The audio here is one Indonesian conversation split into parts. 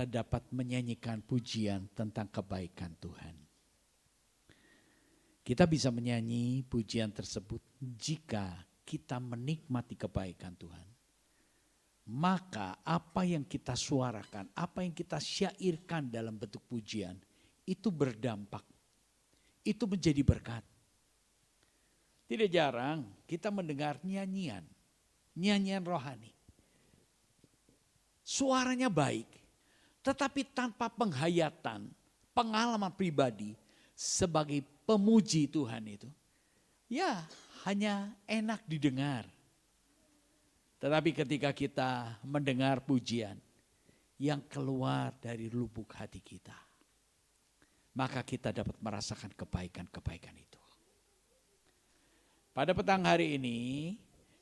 kita dapat menyanyikan pujian tentang kebaikan Tuhan. Kita bisa menyanyi pujian tersebut jika kita menikmati kebaikan Tuhan. Maka apa yang kita suarakan, apa yang kita syairkan dalam bentuk pujian, itu berdampak, itu menjadi berkat. Tidak jarang kita mendengar nyanyian rohani. Suaranya baik, tetapi tanpa penghayatan, pengalaman pribadi sebagai pemuji Tuhan itu, ya hanya enak didengar. Tetapi ketika kita mendengar pujian yang keluar dari lubuk hati kita, maka kita dapat merasakan kebaikan-kebaikan itu. Pada petang hari ini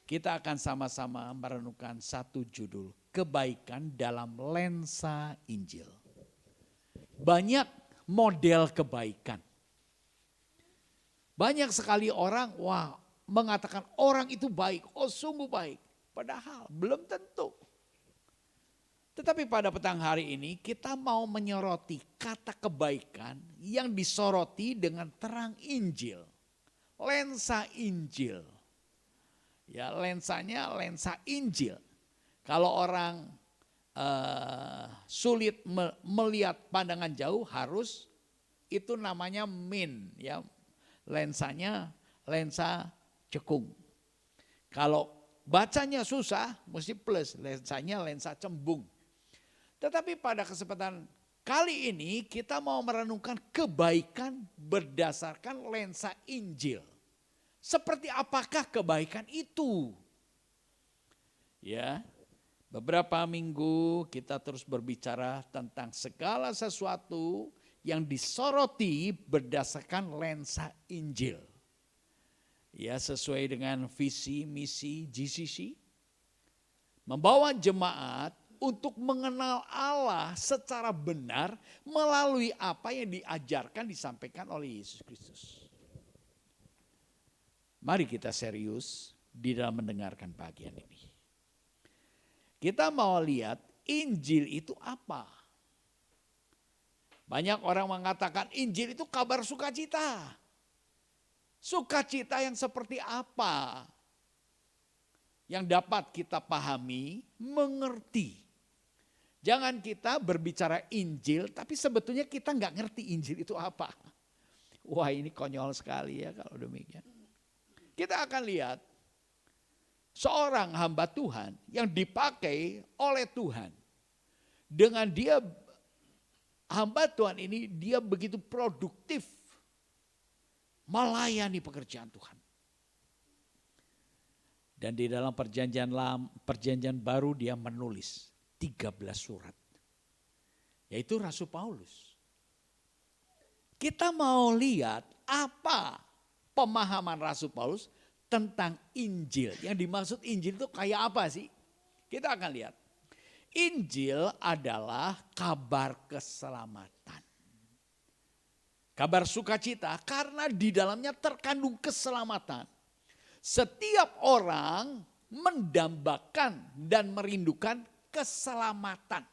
kita akan sama-sama merenungkan satu judul, kebaikan dalam lensa Injil. Banyak model kebaikan. Banyak sekali orang mengatakan orang itu baik, sungguh baik. Padahal belum tentu. Tetapi pada petang hari ini kita mau menyoroti kata kebaikan yang disoroti dengan terang Injil. Lensa Injil. Ya, lensanya lensa Injil. Kalau orang sulit melihat pandangan jauh, harus itu namanya min, ya. Lensanya lensa cekung. Kalau bacanya susah, mesti plus, lensanya lensa cembung. Tetapi pada kesempatan kali ini kita mau merenungkan kebaikan berdasarkan lensa Injil. Seperti apakah kebaikan itu? Ya, beberapa minggu kita terus berbicara tentang segala sesuatu yang disoroti berdasarkan lensa Injil. Ya, sesuai dengan visi misi GCC, membawa jemaat untuk mengenal Allah secara benar melalui apa yang diajarkan, disampaikan oleh Yesus Kristus. Mari kita serius di dalam mendengarkan bagian ini. Kita mau lihat Injil itu apa. Banyak orang mengatakan Injil itu kabar sukacita. Sukacita yang seperti apa yang dapat kita pahami, mengerti. Jangan kita berbicara Injil tapi sebetulnya kita nggak ngerti Injil itu apa. Wah, ini konyol sekali ya kalau demikian. Kita akan lihat seorang hamba Tuhan yang dipakai oleh Tuhan. Dengan dia hamba Tuhan ini, dia begitu produktif melayani pekerjaan Tuhan. Dan di dalam perjanjian baru dia menulis 13 surat. Yaitu Rasul Paulus. Kita mau lihat apa pemahaman Rasul Paulus tentang Injil. Yang dimaksud Injil itu kayak apa sih? Kita akan lihat. Injil adalah kabar keselamatan. Kabar sukacita karena di dalamnya terkandung keselamatan. Setiap orang mendambakan dan merindukan keselamatan.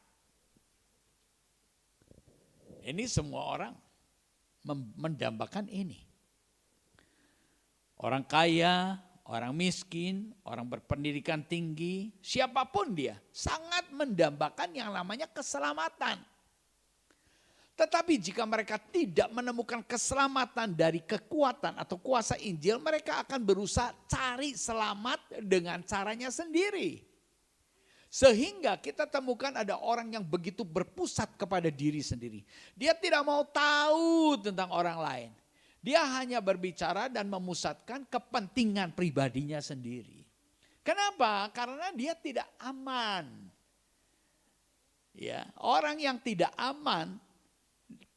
Ini semua orang mendambakan ini. Orang kaya, orang miskin, orang berpendidikan tinggi, siapapun dia sangat mendambakan yang namanya keselamatan. Tetapi jika mereka tidak menemukan keselamatan dari kekuatan atau kuasa Injil, mereka akan berusaha cari selamat dengan caranya sendiri. Sehingga kita temukan ada orang yang begitu berpusat kepada diri sendiri. Dia tidak mau tahu tentang orang lain. Dia hanya berbicara dan memusatkan kepentingan pribadinya sendiri. Kenapa? Karena dia tidak aman. Ya, orang yang tidak aman,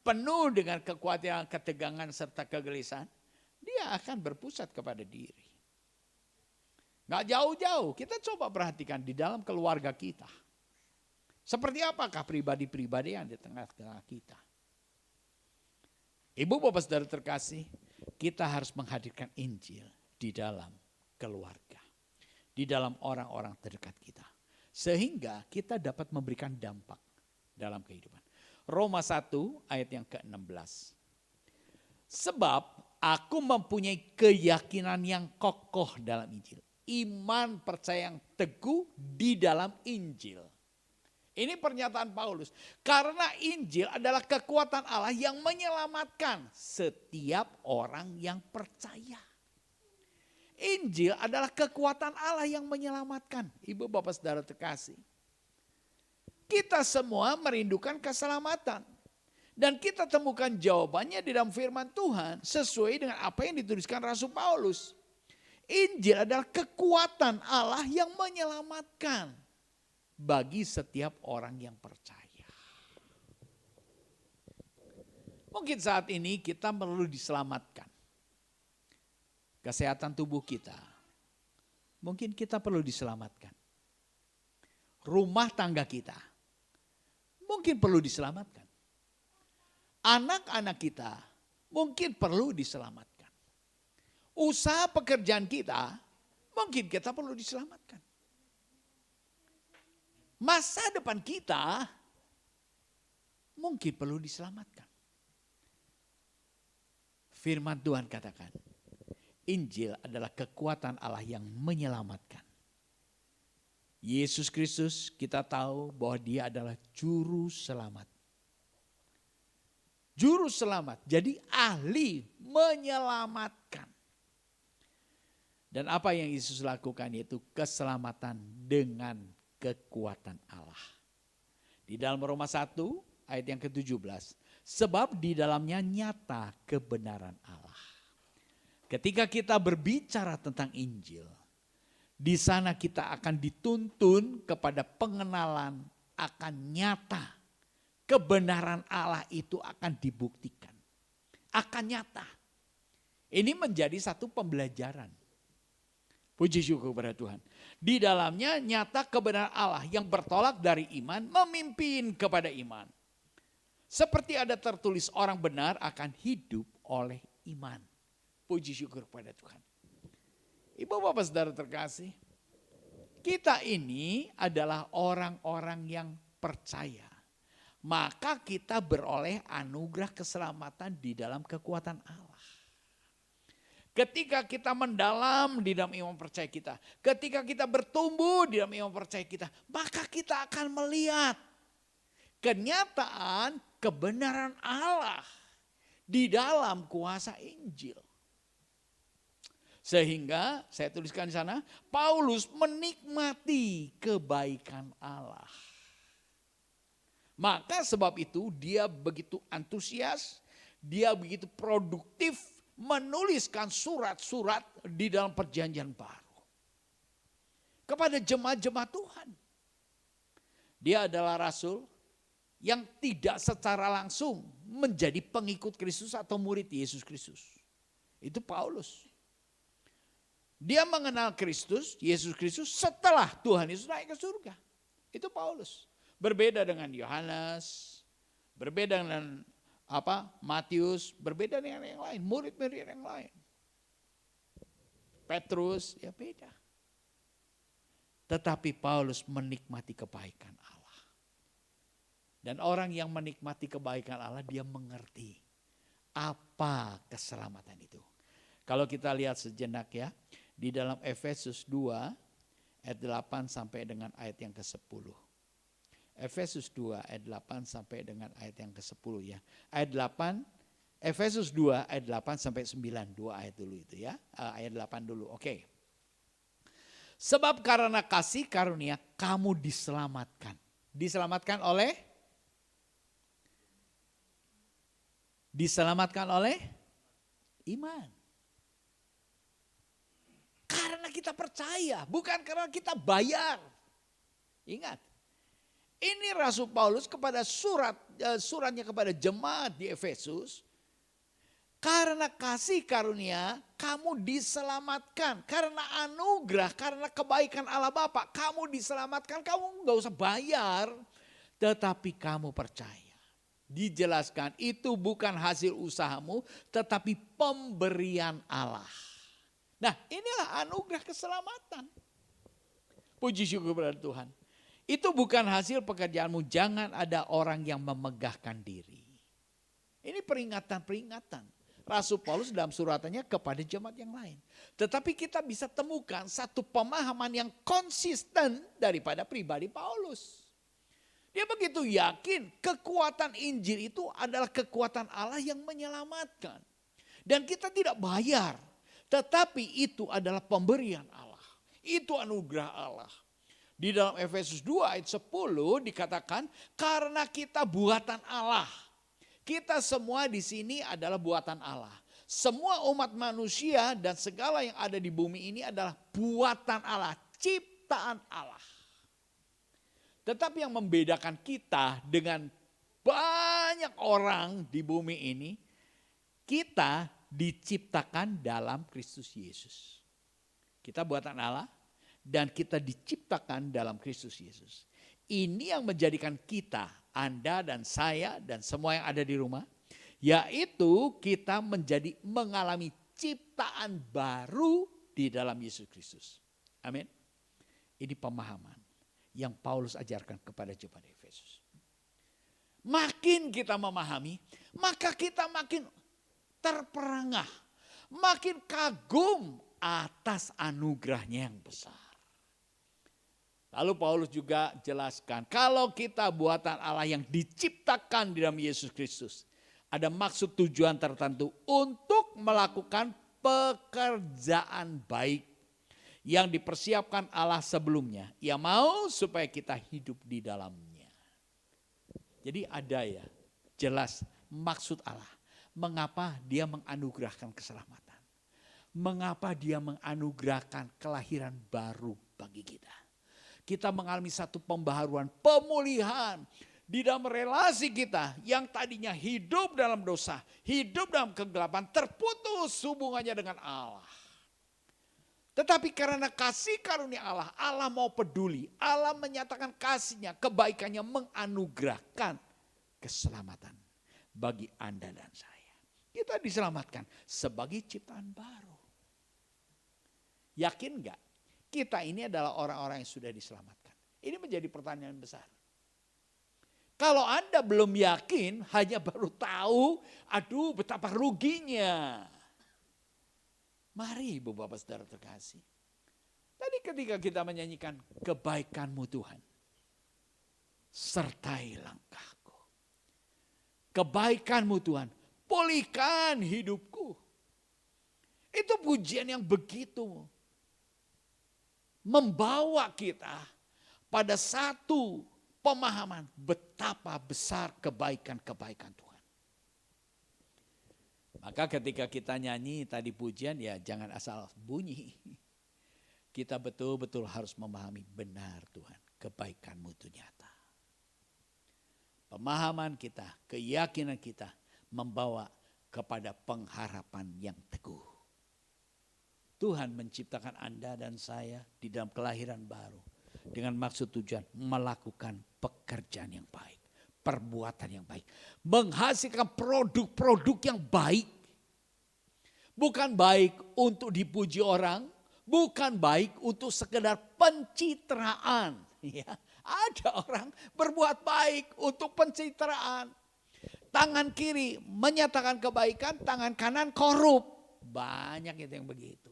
penuh dengan kekhawatiran, ketegangan serta kegelisahan, dia akan berpusat kepada diri. Gak jauh-jauh, kita coba perhatikan di dalam keluarga kita. Seperti apakah pribadi-pribadi yang di tengah-tengah kita? Ibu bapak saudara terkasih, kita harus menghadirkan Injil di dalam keluarga. Di dalam orang-orang terdekat kita. Sehingga kita dapat memberikan dampak dalam kehidupan. Roma 1 ayat yang ke-16. Sebab aku mempunyai keyakinan yang kokoh dalam Injil. Iman percaya yang teguh di dalam Injil. Ini pernyataan Paulus. Karena Injil adalah kekuatan Allah yang menyelamatkan setiap orang yang percaya. Injil adalah kekuatan Allah yang menyelamatkan. Ibu bapak saudara terkasih. Kita semua merindukan keselamatan. Dan kita temukan jawabannya di dalam firman Tuhan sesuai dengan apa yang dituliskan Rasul Paulus. Injil adalah kekuatan Allah yang menyelamatkan bagi setiap orang yang percaya. Mungkin saat ini kita perlu diselamatkan. Kesehatan tubuh kita. Mungkin kita perlu diselamatkan. Rumah tangga kita. Mungkin perlu diselamatkan. Anak-anak kita mungkin perlu diselamatkan. Usaha pekerjaan kita mungkin kita perlu diselamatkan. Masa depan kita mungkin perlu diselamatkan. Firman Tuhan katakan, Injil adalah kekuatan Allah yang menyelamatkan. Yesus Kristus kita tahu bahwa dia adalah juru selamat. Juru selamat, jadi ahli menyelamatkan. Dan apa yang Yesus lakukan yaitu keselamatan dengan kekuatan Allah. Di dalam Roma 1 ayat yang ke-17. Sebab di dalamnya nyata kebenaran Allah. Ketika kita berbicara tentang Injil, di sana kita akan dituntun kepada pengenalan akan nyata. Kebenaran Allah itu akan dibuktikan. Akan nyata. Ini menjadi satu pembelajaran. Puji syukur kepada Tuhan. Di dalamnya nyata kebenaran Allah yang bertolak dari iman memimpin kepada iman. Seperti ada tertulis orang benar akan hidup oleh iman. Puji syukur kepada Tuhan. Ibu bapak saudara terkasih. Kita ini adalah orang-orang yang percaya. Maka kita beroleh anugerah keselamatan di dalam kekuatan Allah. Ketika kita mendalam di dalam iman percaya kita. Ketika kita bertumbuh di dalam iman percaya kita. Maka kita akan melihat kenyataan kebenaran Allah di dalam kuasa Injil. Sehingga saya tuliskan di sana, Paulus menikmati kebaikan Allah. Maka sebab itu dia begitu antusias, dia begitu produktif menuliskan surat-surat di dalam perjanjian baru. Kepada jemaat-jemaat Tuhan. Dia adalah rasul yang tidak secara langsung menjadi pengikut Kristus atau murid Yesus Kristus. Itu Paulus. Dia mengenal Kristus, Yesus Kristus setelah Tuhan Yesus naik ke surga. Itu Paulus. Berbeda dengan Yohanes, berbeda dengan Matius, berbeda dengan yang lain, murid-murid yang lain. Petrus, ya beda. Tetapi Paulus menikmati kebaikan Allah. Dan orang yang menikmati kebaikan Allah, dia mengerti apa keselamatan itu. Kalau kita lihat sejenak ya, di dalam Efesus 2 ayat 8 sampai dengan ayat yang ke-10. Efesus 2 ayat 8 sampai dengan ayat yang ke-10 ya. Ayat 8, Efesus 2 ayat 8 sampai 9, 2 ayat dulu itu ya. Ayat 8 dulu, oke. Sebab karena kasih karunia kamu diselamatkan. Diselamatkan oleh iman. Karena kita percaya, bukan karena kita bayar. Ingat, ini Rasul Paulus kepada suratnya kepada jemaat di Efesus. Karena kasih karunia kamu diselamatkan. Karena anugerah, karena kebaikan Allah Bapa, kamu diselamatkan. Kamu gak usah bayar, tetapi kamu percaya. Dijelaskan itu bukan hasil usahamu, tetapi pemberian Allah. Nah, inilah anugerah keselamatan. Puji syukur kepada Tuhan. Itu bukan hasil pekerjaanmu, jangan ada orang yang memegahkan diri. Ini peringatan-peringatan Rasul Paulus dalam suratannya kepada jemaat yang lain. Tetapi kita bisa temukan satu pemahaman yang konsisten daripada pribadi Paulus. Dia begitu yakin kekuatan Injil itu adalah kekuatan Allah yang menyelamatkan. Dan kita tidak bayar, tetapi itu adalah pemberian Allah. Itu anugerah Allah. Di dalam Efesus 2 ayat 10 dikatakan karena kita buatan Allah. Kita semua di sini adalah buatan Allah. Semua umat manusia dan segala yang ada di bumi ini adalah buatan Allah, ciptaan Allah. Tetapi yang membedakan kita dengan banyak orang di bumi ini, kita diciptakan dalam Kristus Yesus. Kita buatan Allah dan kita diciptakan dalam Kristus Yesus. Ini yang menjadikan kita, Anda dan saya dan semua yang ada di rumah, yaitu kita mengalami ciptaan baru di dalam Yesus Kristus. Amin. Ini pemahaman yang Paulus ajarkan kepada jemaat Efesus. Makin kita memahami, maka kita makin terperangah, makin kagum atas anugerahnya yang besar. Lalu Paulus juga jelaskan, kalau kita buatan Allah yang diciptakan di dalam Yesus Kristus, ada maksud tujuan tertentu untuk melakukan pekerjaan baik yang dipersiapkan Allah sebelumnya. Ia mau supaya kita hidup di dalamnya. Jadi ada ya, jelas maksud Allah. Mengapa dia menganugerahkan keselamatan. Mengapa dia menganugerahkan kelahiran baru bagi kita. Kita mengalami satu pembaharuan, pemulihan di dalam relasi kita yang tadinya hidup dalam dosa, hidup dalam kegelapan, terputus hubungannya dengan Allah. Tetapi karena kasih karunia Allah, Allah mau peduli, Allah menyatakan kasihnya, kebaikannya menganugerahkan keselamatan bagi Anda dan saya. Kita diselamatkan sebagai ciptaan baru. Yakin enggak? Kita ini adalah orang-orang yang sudah diselamatkan. Ini menjadi pertanyaan besar. Kalau Anda belum yakin, hanya baru tahu, aduh betapa ruginya. Mari Ibu Bapak Saudara terkasih. Tadi ketika kita menyanyikan kebaikan-Mu Tuhan, sertai langkahku. Kebaikan-Mu Tuhan, pulihkan hidupku. Itu pujian yang begitu membawa kita pada satu pemahaman betapa besar kebaikan-kebaikan Tuhan. Maka ketika kita nyanyi tadi pujian, ya jangan asal bunyi. Kita betul-betul harus memahami benar Tuhan, kebaikan-Mu itu nyata. Pemahaman kita, keyakinan kita membawa kepada pengharapan yang teguh. Tuhan menciptakan Anda dan saya di dalam kelahiran baru. Dengan maksud tujuan melakukan pekerjaan yang baik. Perbuatan yang baik. Menghasilkan produk-produk yang baik. Bukan baik untuk dipuji orang. Bukan baik untuk sekedar pencitraan. Ya, ada orang berbuat baik untuk pencitraan. Tangan kiri menyatakan kebaikan, tangan kanan korup. Banyak itu yang begitu.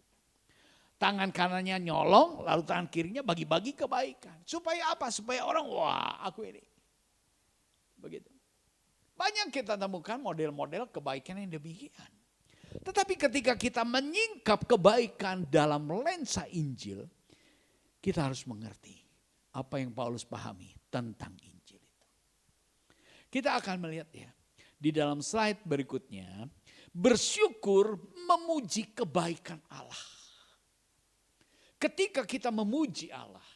Tangan kanannya nyolong, lalu tangan kirinya bagi-bagi kebaikan. Supaya apa? Supaya orang, wah aku ini. Begitu. Banyak kita temukan model-model kebaikan yang demikian. Tetapi ketika kita menyingkap kebaikan dalam lensa Injil, kita harus mengerti apa yang Paulus pahami tentang Injil itu. Kita akan melihat ya, di dalam slide berikutnya, bersyukur memuji kebaikan Allah. Ketika kita memuji Allah,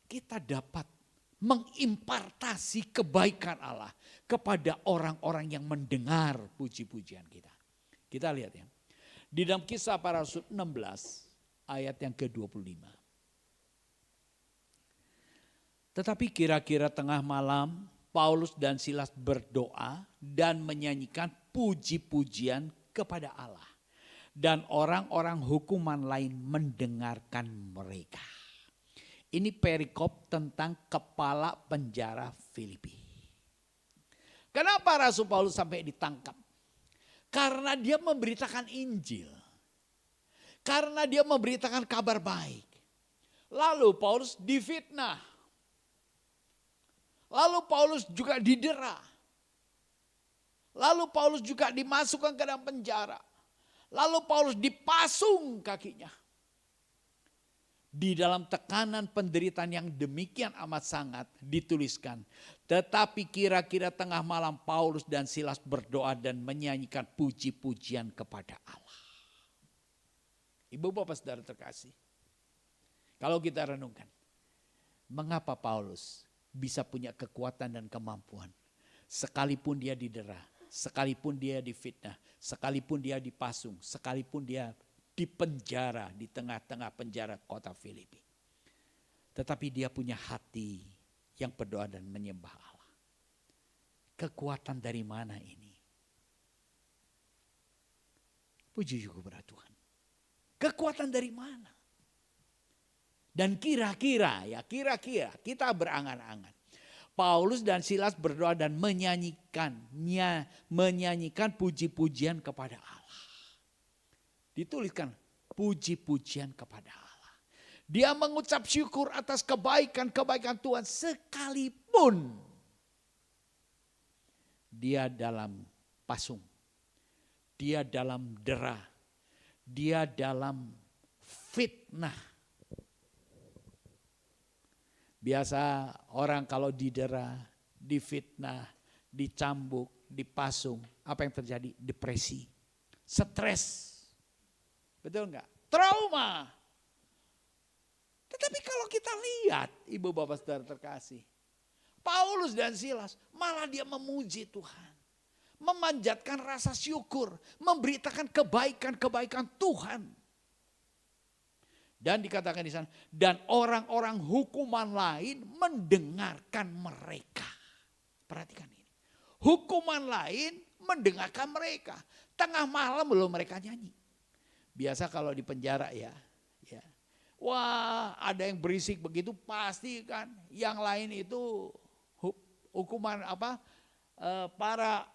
kita dapat mengimpartasi kebaikan Allah kepada orang-orang yang mendengar puji-pujian kita. Kita lihat ya. Di dalam Kisah Para Rasul 16 ayat yang ke-25. Tetapi kira-kira tengah malam Paulus dan Silas berdoa dan menyanyikan puji-pujian kepada Allah. Dan orang-orang hukuman lain mendengarkan mereka. Ini perikop tentang kepala penjara Filipi. Kenapa Rasul Paulus sampai ditangkap? Karena dia memberitakan Injil. Karena dia memberitakan kabar baik. Lalu Paulus difitnah. Lalu Paulus juga didera. Lalu Paulus juga dimasukkan ke dalam penjara. Lalu Paulus dipasung kakinya. Di dalam tekanan penderitaan yang demikian amat sangat dituliskan. Tetapi kira-kira tengah malam Paulus dan Silas berdoa dan menyanyikan puji-pujian kepada Allah. Ibu bapak saudara terkasih. Kalau kita renungkan. Mengapa Paulus bisa punya kekuatan dan kemampuan. Sekalipun dia didera. Sekalipun dia difitnah. Sekalipun dia dipasung. Sekalipun dia di penjara, di tengah-tengah penjara kota Filipi. Tetapi dia punya hati yang berdoa dan menyembah Allah. Kekuatan dari mana ini? Puji syukur kepada Tuhan. Kekuatan dari mana? Dan kira-kira kita berangan-angan. Paulus dan Silas berdoa dan menyanyikan puji-pujian kepada Allah. Dituliskan puji-pujian kepada Allah. Dia mengucap syukur atas kebaikan-kebaikan Tuhan sekalipun dia dalam pasung. Dia dalam dera. Dia dalam fitnah. Biasa orang kalau didera, difitnah, dicambuk, dipasung, apa yang terjadi? Depresi, stres. Betul enggak? Trauma. Tetapi kalau kita lihat, ibu bapak saudara terkasih, Paulus dan Silas malah dia memuji Tuhan. Memanjatkan rasa syukur, memberitakan kebaikan-kebaikan Tuhan. Dan dikatakan di sana, dan orang-orang hukuman lain mendengarkan mereka. Perhatikan ini. Hukuman lain mendengarkan mereka. Tengah malam belum mereka nyanyi. Biasa kalau di penjara ya. Wah, ada yang berisik begitu pasti kan. Yang lain itu hukuman para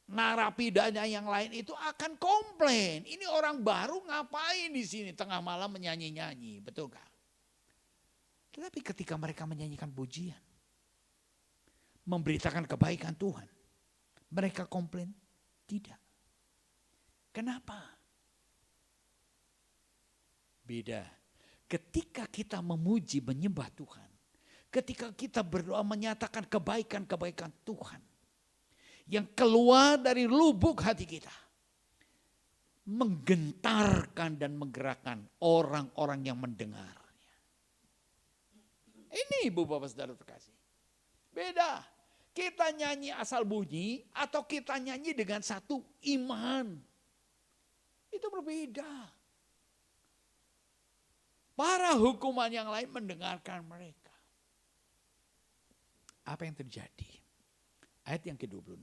narapidana yang lain itu akan komplain. Ini orang baru ngapain di sini tengah malam menyanyi-nyanyi, betul gak? Tetapi ketika mereka menyanyikan pujian, memberitakan kebaikan Tuhan, mereka komplain? Tidak. Kenapa? Beda. Ketika kita memuji, menyembah Tuhan. Ketika kita berdoa menyatakan kebaikan-kebaikan Tuhan. Yang keluar dari lubuk hati kita. Menggentarkan dan menggerakkan orang-orang yang mendengarnya. Ini ibu bapak saudara terkasih. Beda. Kita nyanyi asal bunyi atau kita nyanyi dengan satu iman. Itu berbeda. Para hukuman yang lain mendengarkan mereka. Apa yang terjadi? Ayat yang ke-26.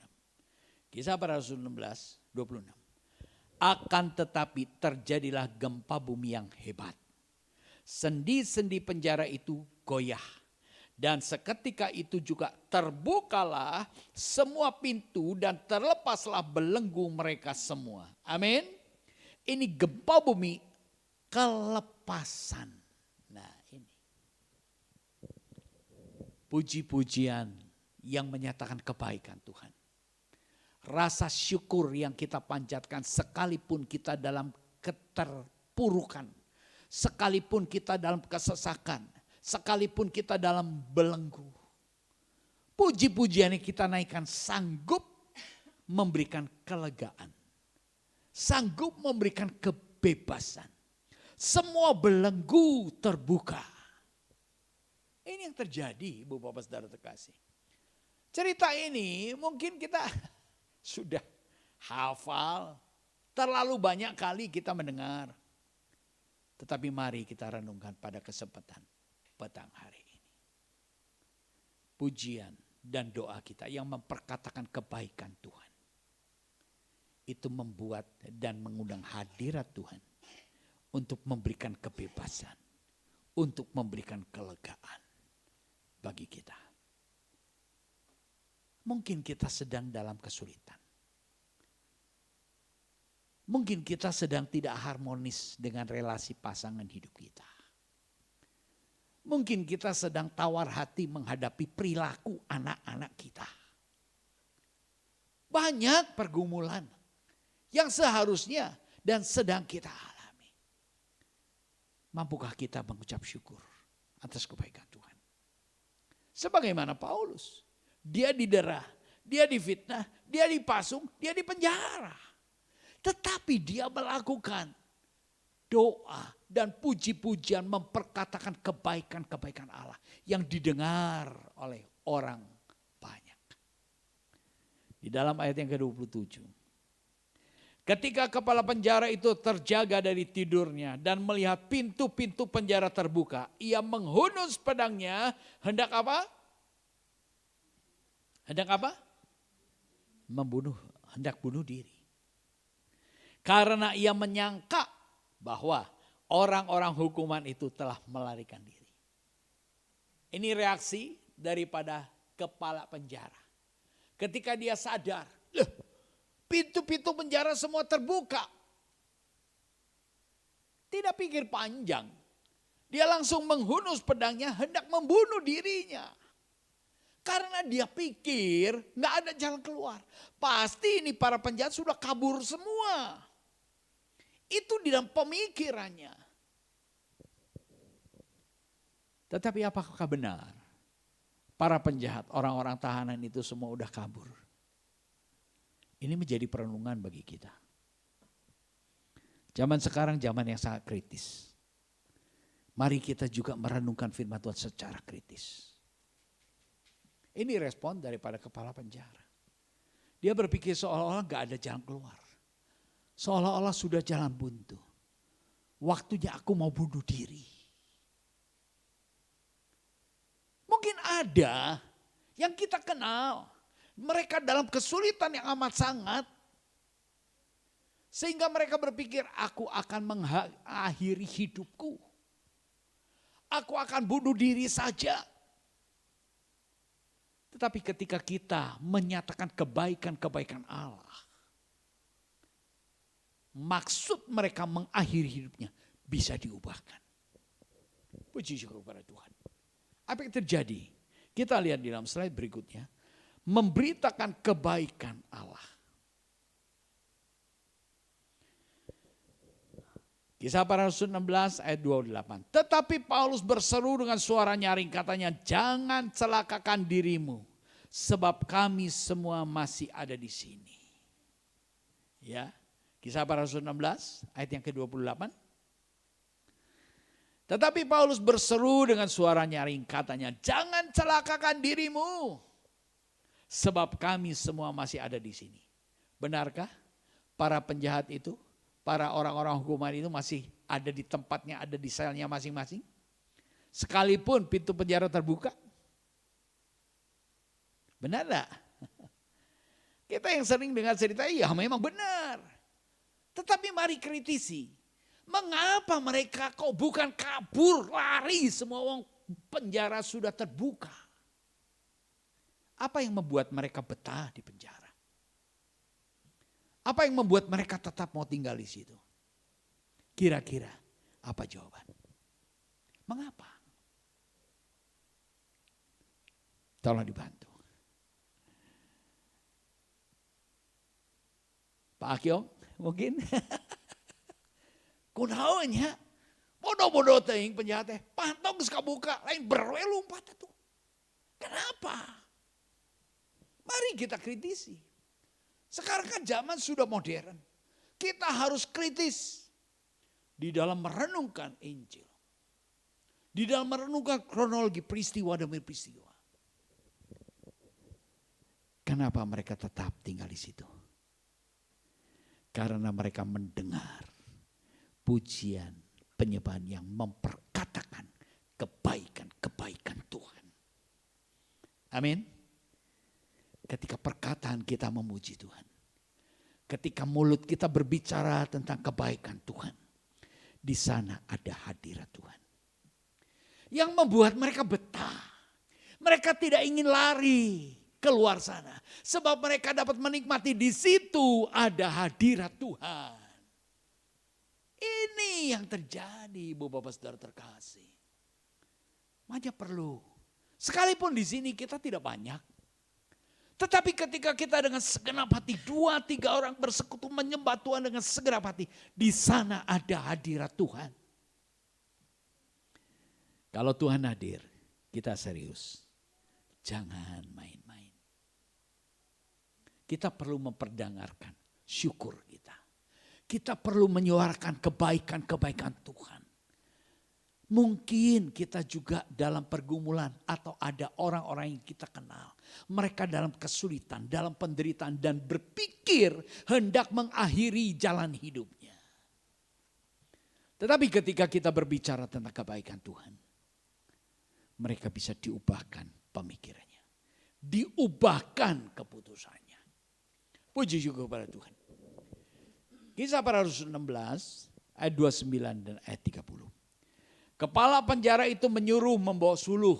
Kisah Para Rasul 16, 26. Akan tetapi terjadilah gempa bumi yang hebat. Sendi-sendi penjara itu goyah. Dan seketika itu juga terbukalah semua pintu dan terlepaslah belenggu mereka semua. Amin. Ini gempa bumi kelepasan. Nah ini. Puji-pujian yang menyatakan kebaikan Tuhan. Rasa syukur yang kita panjatkan sekalipun kita dalam keterpurukan. Sekalipun kita dalam kesesakan. Sekalipun kita dalam belenggu. Puji-pujian yang kita naikkan sanggup memberikan kelegaan. Sanggup memberikan kebebasan. Semua belenggu terbuka. Ini yang terjadi, ibu bapak saudara terkasih. Cerita ini mungkin kita sudah hafal. Terlalu banyak kali kita mendengar. Tetapi mari kita renungkan pada kesempatan petang hari ini. Pujian dan doa kita yang memperkatakan kebaikan Tuhan. Itu membuat dan mengundang hadirat Tuhan. Untuk memberikan kebebasan. untuk memberikan kelegaan bagi kita. Mungkin kita sedang dalam kesulitan. Mungkin kita sedang tidak harmonis dengan relasi pasangan hidup kita. Mungkin kita sedang tawar hati menghadapi perilaku anak-anak kita. Banyak pergumulan yang seharusnya dan sedang kita alami. Mampukah kita mengucap syukur atas kebaikan Tuhan? Sebagaimana Paulus, dia didera, dia difitnah, dia dipasung, dia dipenjara. Tetapi dia melakukan doa dan puji-pujian memperkatakan kebaikan-kebaikan Allah yang didengar oleh orang banyak. Di dalam ayat yang ke-27. Ketika kepala penjara itu terjaga dari tidurnya dan melihat pintu-pintu penjara terbuka, ia menghunus pedangnya, hendak apa? Hendak apa? Hendak bunuh diri. Karena ia menyangka bahwa orang-orang hukuman itu telah melarikan diri. Ini reaksi daripada kepala penjara. Ketika dia sadar, pintu-pintu penjara semua terbuka. Tidak pikir panjang. Dia langsung menghunus pedangnya hendak membunuh dirinya. Karena dia pikir gak ada jalan keluar. Pasti ini para penjahat sudah kabur semua. Itu di dalam pemikirannya. Tetapi apakah benar? Para penjahat, orang-orang tahanan itu semua udah kabur. Ini menjadi perenungan bagi kita. Zaman sekarang zaman yang sangat kritis. Mari kita juga merenungkan firman Tuhan secara kritis. Ini respon daripada kepala penjara. Dia berpikir seolah-olah gak ada jalan keluar. Seolah-olah sudah jalan buntu. Waktunya aku mau bunuh diri. Mungkin ada yang kita kenal. Mereka dalam kesulitan yang amat sangat. Sehingga mereka berpikir aku akan mengakhiri hidupku. Aku akan bunuh diri saja. Tetapi ketika kita menyatakan kebaikan-kebaikan Allah. Maksud mereka mengakhiri hidupnya bisa diubahkan. Puji syukur kepada Tuhan. Apa yang terjadi? Kita lihat di dalam slide berikutnya. Memberitakan kebaikan Allah. Kisah Para Rasul 16 ayat 28. Tetapi Paulus berseru dengan suara nyaring katanya, jangan celakakan dirimu sebab kami semua masih ada di sini. Ya. Kisah Para Rasul 16 ayat yang ke-28. Tetapi Paulus berseru dengan suara nyaring katanya, jangan celakakan dirimu sebab kami semua masih ada di sini. Benarkah para penjahat itu, para orang-orang hukuman itu masih ada di tempatnya, ada di selnya masing-masing? Sekalipun pintu penjara terbuka? Benar tak? Kita yang sering dengar cerita, iya memang benar. Tetapi mari kritisi. Mengapa mereka kok bukan kabur, lari, semua orang penjara sudah terbuka? Apa yang membuat mereka betah di penjara? Apa yang membuat mereka tetap mau tinggal di situ? Kira-kira apa jawaban? Mengapa? Tolong dibantu. Pak Akyong mungkin? Kunaonnya? Bodoh-bodoh teuing penjahat teh. Pantong geus kabuka, lain berwe lompat tuh. Kenapa? Mari kita kritisi. Sekarang kan zaman sudah modern. Kita harus kritis di dalam merenungkan Injil. Di dalam merenungkan kronologi peristiwa demi peristiwa. Kenapa mereka tetap tinggal di situ? Karena mereka mendengar pujian, penyembahan yang memperkatakan kebaikan-kebaikan Tuhan. Amin. Ketika perkataan kita memuji Tuhan. Ketika mulut kita berbicara tentang kebaikan Tuhan. Di sana ada hadirat Tuhan. Yang membuat mereka betah. Mereka tidak ingin lari keluar sana. Sebab mereka dapat menikmati di situ ada hadirat Tuhan. Ini yang terjadi, Ibu Bapak Saudara terkasih. Makanya perlu. Sekalipun di sini kita tidak banyak. Tetapi ketika kita dengan segenap hati, 2-3 orang bersekutu menyembah Tuhan dengan segenap hati, di sana ada hadirat Tuhan. Kalau Tuhan hadir, kita serius. Jangan main-main. Kita perlu memperdengarkan syukur kita. Kita perlu menyuarakan kebaikan-kebaikan Tuhan. Mungkin kita juga dalam pergumulan atau ada orang-orang yang kita kenal. Mereka dalam kesulitan, dalam penderitaan dan berpikir hendak mengakhiri jalan hidupnya. Tetapi ketika kita berbicara tentang kebaikan Tuhan, mereka bisa diubahkan pemikirannya. Diubahkan keputusannya. Puji syukur kepada Tuhan. Kisah para Rasul 16 ayat 29 dan ayat 30. Kepala penjara itu menyuruh membawa suluh.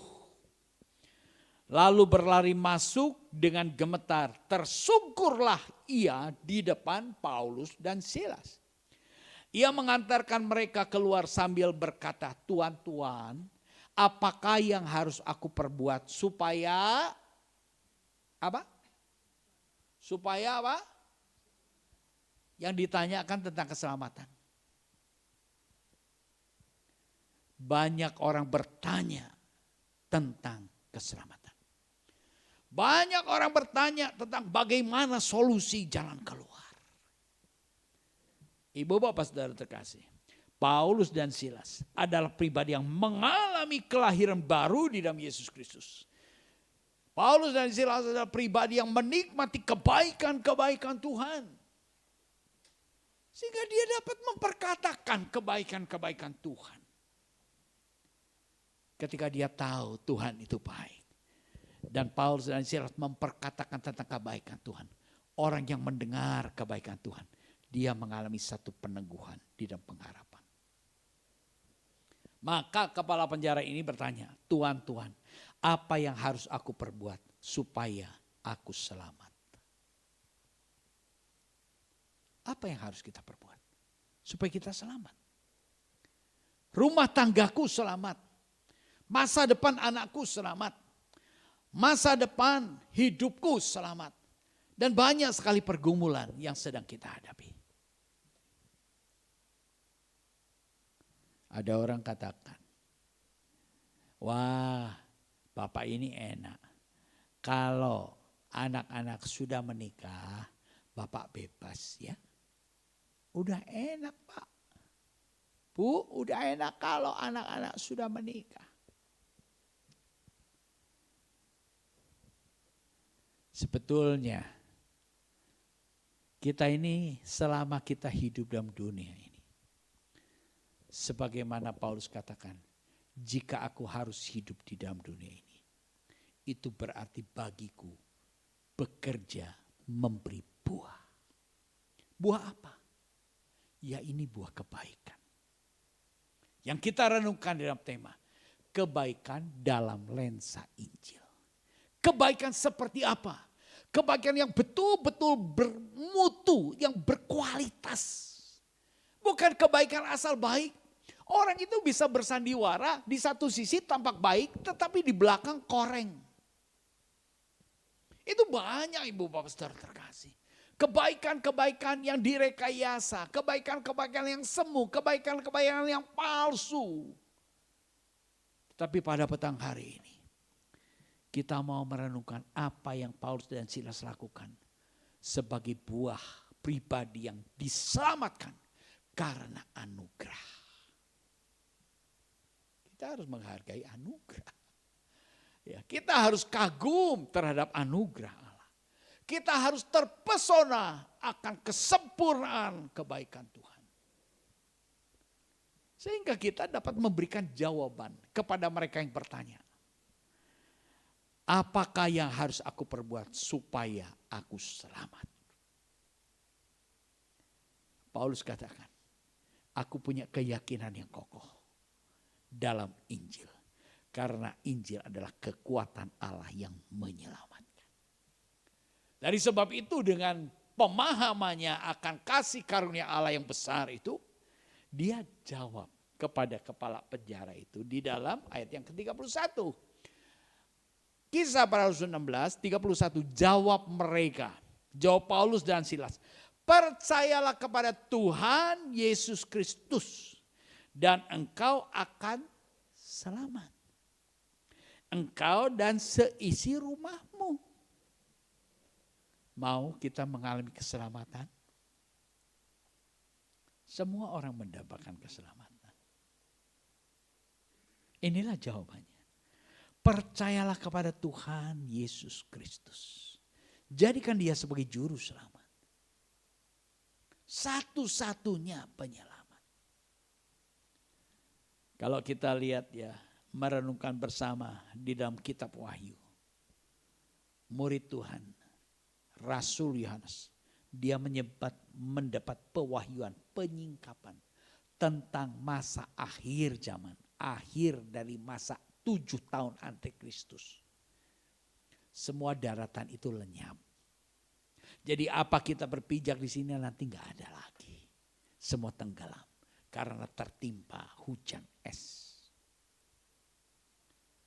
Lalu berlari masuk dengan gemetar. Tersungkurlah ia di depan Paulus dan Silas. Ia mengantarkan mereka keluar sambil berkata, Tuan-tuan, apakah yang harus aku perbuat supaya apa? Supaya apa? Yang ditanyakan tentang keselamatan. Banyak orang bertanya tentang keselamatan. Banyak orang bertanya tentang bagaimana solusi jalan keluar. Ibu bapak saudara terkasih, Paulus dan Silas adalah pribadi yang mengalami kelahiran baru di dalam Yesus Kristus. Paulus dan Silas adalah pribadi yang menikmati kebaikan-kebaikan Tuhan. Sehingga dia dapat memperkatakan kebaikan-kebaikan Tuhan. Ketika dia tahu Tuhan itu baik. Dan Paulus dan Silas memperkatakan tentang kebaikan Tuhan. Orang yang mendengar kebaikan Tuhan, dia mengalami satu peneguhan di dalam pengharapan. Maka kepala penjara ini bertanya, Tuhan, apa yang harus aku perbuat supaya aku selamat? Apa yang harus kita perbuat supaya kita selamat? Rumah tanggaku selamat. Masa depan anakku selamat. Masa depan hidupku selamat. Dan banyak sekali pergumulan yang sedang kita hadapi. Ada orang katakan, wah Bapak ini enak. Kalau anak-anak sudah menikah, Bapak bebas ya. Udah enak Pak. Bu, udah enak kalau anak-anak sudah menikah. Sebetulnya kita ini selama kita hidup dalam dunia ini. Sebagaimana Paulus katakan, jika aku harus hidup di dalam dunia ini. Itu berarti bagiku bekerja memberi buah. Buah apa? Ya ini buah kebaikan. Yang kita renungkan dalam tema, kebaikan dalam lensa Injil. Kebaikan seperti apa? Kebaikan yang betul-betul bermutu, yang berkualitas. Bukan kebaikan asal baik. Orang itu bisa bersandiwara di satu sisi tampak baik, tetapi di belakang koreng. Itu banyak ibu bapak saudara terkasih. Kebaikan-kebaikan yang direkayasa, kebaikan-kebaikan yang semu, kebaikan-kebaikan yang palsu. Tapi pada petang hari ini, kita mau merenungkan apa yang Paulus dan Silas lakukan sebagai buah pribadi yang diselamatkan karena anugerah. Kita harus menghargai anugerah. Ya, kita harus kagum terhadap anugerah Allah. Kita harus terpesona akan kesempurnaan kebaikan Tuhan. Sehingga kita dapat memberikan jawaban kepada mereka yang bertanya. Apakah yang harus aku perbuat supaya aku selamat? Paulus katakan, aku punya keyakinan yang kokoh dalam Injil. Karena Injil adalah kekuatan Allah yang menyelamatkan. Dari sebab itu dengan pemahamannya akan kasih karunia Allah yang besar itu, dia jawab kepada kepala penjara itu di dalam ayat yang ke-31. Kisah para Rasul 16, 31, jawab mereka, jawab Paulus dan Silas, percayalah kepada Tuhan Yesus Kristus dan engkau akan selamat. Engkau dan seisi rumahmu. Mau kita mengalami keselamatan? Semua orang mendapatkan keselamatan. Inilah jawabannya. Percayalah kepada Tuhan Yesus Kristus. Jadikan dia sebagai juru selamat. Satu-satunya penyelamat. Kalau kita lihat ya, merenungkan bersama di dalam kitab Wahyu. Murid Tuhan, Rasul Yohanes, dia mendapat pewahyuan, penyingkapan tentang masa akhir zaman. Akhir dari masa 7 tahun antikristus. Semua daratan itu lenyap. Jadi apa kita berpijak di sini nanti nggak ada lagi. Semua tenggelam karena tertimpa hujan es.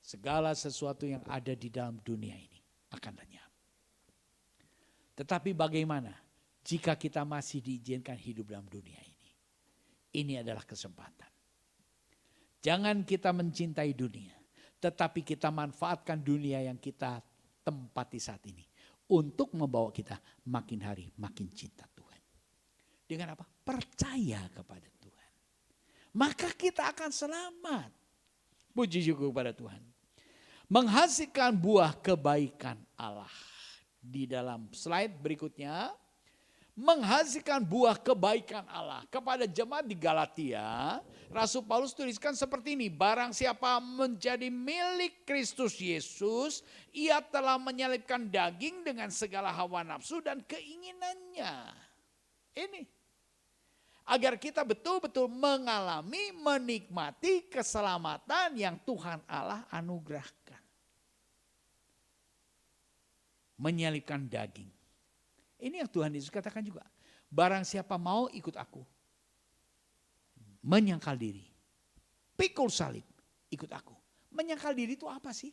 Segala sesuatu yang ada di dalam dunia ini akan lenyap. Tetapi bagaimana jika kita masih diizinkan hidup dalam dunia ini? Ini adalah kesempatan. Jangan kita mencintai dunia, tetapi kita manfaatkan dunia yang kita tempati saat ini untuk membawa kita makin hari makin cinta Tuhan. Dengan apa? Percaya kepada Tuhan. Maka kita akan selamat. Puji syukur kepada Tuhan. Menghasilkan buah kebaikan Allah. Di dalam slide berikutnya, menghasilkan buah kebaikan Allah. Kepada jemaat di Galatia, Rasul Paulus tuliskan seperti ini, barang siapa menjadi milik Kristus Yesus, ia telah menyalibkan daging dengan segala hawa nafsu dan keinginannya. Ini, agar kita betul-betul mengalami, menikmati keselamatan yang Tuhan Allah anugerahkan. Menyalibkan daging. Ini yang Tuhan Yesus katakan juga. Barang siapa mau ikut aku. Menyangkal diri. Pikul salib. Ikut aku. Menyangkal diri itu apa sih?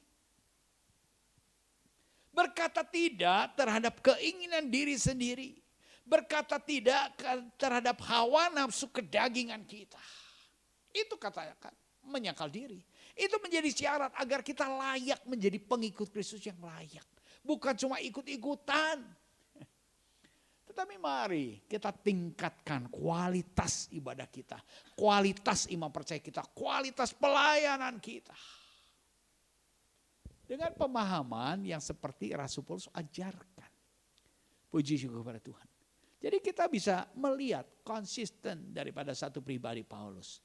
Berkata tidak terhadap keinginan diri sendiri. Berkata tidak terhadap hawa nafsu kedagingan kita. Itu katakan menyangkal diri. Itu menjadi syarat agar kita layak menjadi pengikut Kristus yang layak. Bukan cuma ikut-ikutan. Tetapi mari kita tingkatkan kualitas ibadah kita. Kualitas iman percaya kita. Kualitas pelayanan kita. Dengan pemahaman yang seperti Rasul Paulus ajarkan. Puji syukur kepada Tuhan. Jadi kita bisa melihat konsisten daripada satu pribadi Paulus.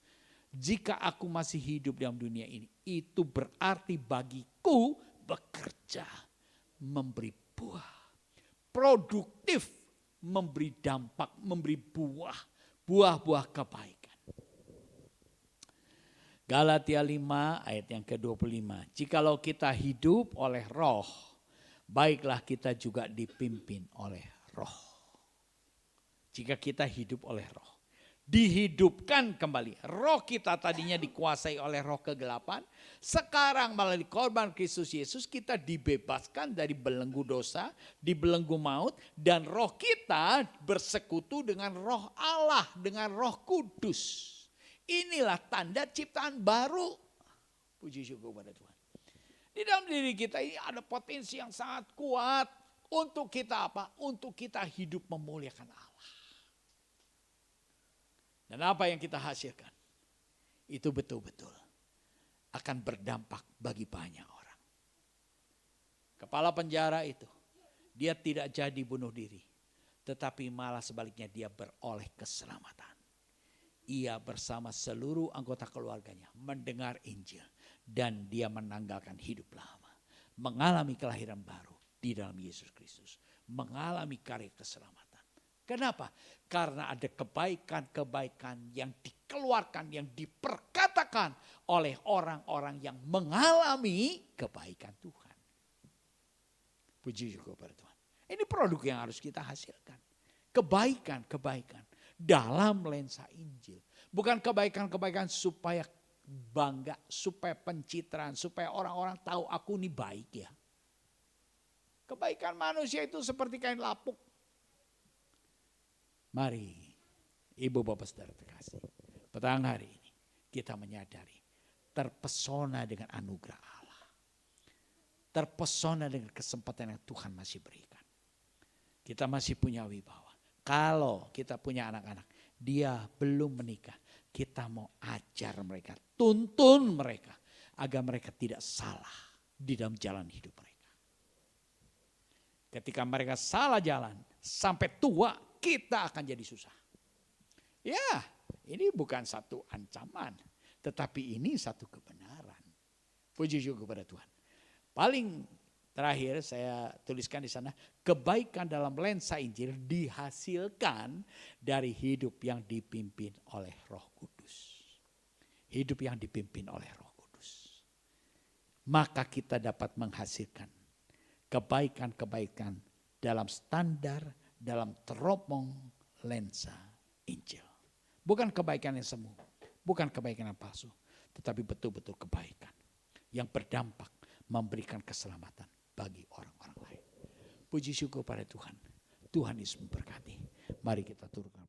Jika aku masih hidup dalam dunia ini, itu berarti bagiku bekerja, memberi buah, produktif, memberi dampak, memberi buah-buah kebaikan. Galatia 5 ayat yang ke-25. Jikalau kita hidup oleh roh, baiklah kita juga dipimpin oleh roh. Jika kita hidup oleh roh. Dihidupkan kembali. Roh kita tadinya dikuasai oleh roh kegelapan. Sekarang melalui korban Kristus Yesus kita dibebaskan dari belenggu dosa, dibelenggu maut. Dan roh kita bersekutu dengan roh Allah, dengan roh kudus. Inilah tanda ciptaan baru. Puji syukur kepada Tuhan. Di dalam diri kita ini ada potensi yang sangat kuat. Untuk kita apa? Untuk kita hidup memuliakan Allah. Dan apa yang kita hasilkan, itu betul-betul akan berdampak bagi banyak orang. Kepala penjara itu, dia tidak jadi bunuh diri. Tetapi malah sebaliknya dia beroleh keselamatan. Ia bersama seluruh anggota keluarganya mendengar Injil. Dan dia menanggalkan hidup lama. Mengalami kelahiran baru di dalam Yesus Kristus. Mengalami karya keselamatan. Kenapa? Karena ada kebaikan-kebaikan yang dikeluarkan, yang diperkatakan oleh orang-orang yang mengalami kebaikan Tuhan. Puji syukur kepada Tuhan. Ini produk yang harus kita hasilkan. Kebaikan-kebaikan dalam lensa Injil. Bukan kebaikan-kebaikan supaya bangga, supaya pencitraan, supaya orang-orang tahu aku ini baik ya. Kebaikan manusia itu seperti kain lapuk. Mari, Ibu Bapak Saudara terkasih, petang hari ini kita menyadari, terpesona dengan anugerah Allah. Terpesona dengan kesempatan yang Tuhan masih berikan. Kita masih punya wibawa. Kalau kita punya anak-anak, dia belum menikah, kita mau ajar mereka, tuntun mereka, agar mereka tidak salah di dalam jalan hidup mereka. Ketika mereka salah jalan, sampai tua, kita akan jadi susah. Ya, ini bukan satu ancaman, tetapi ini satu kebenaran. Puji syukur kepada Tuhan. Paling terakhir saya tuliskan di sana, kebaikan dalam lensa Injil dihasilkan dari hidup yang dipimpin oleh Roh Kudus. Hidup yang dipimpin oleh Roh Kudus. Maka kita dapat menghasilkan kebaikan-kebaikan dalam standar, dalam teropong lensa Injil. Bukan kebaikan yang semu, bukan kebaikan yang palsu, tetapi betul-betul kebaikan yang berdampak memberikan keselamatan bagi orang-orang lain. Puji syukur pada Tuhan. Tuhan Yesus memberkati. Mari kita turunkan.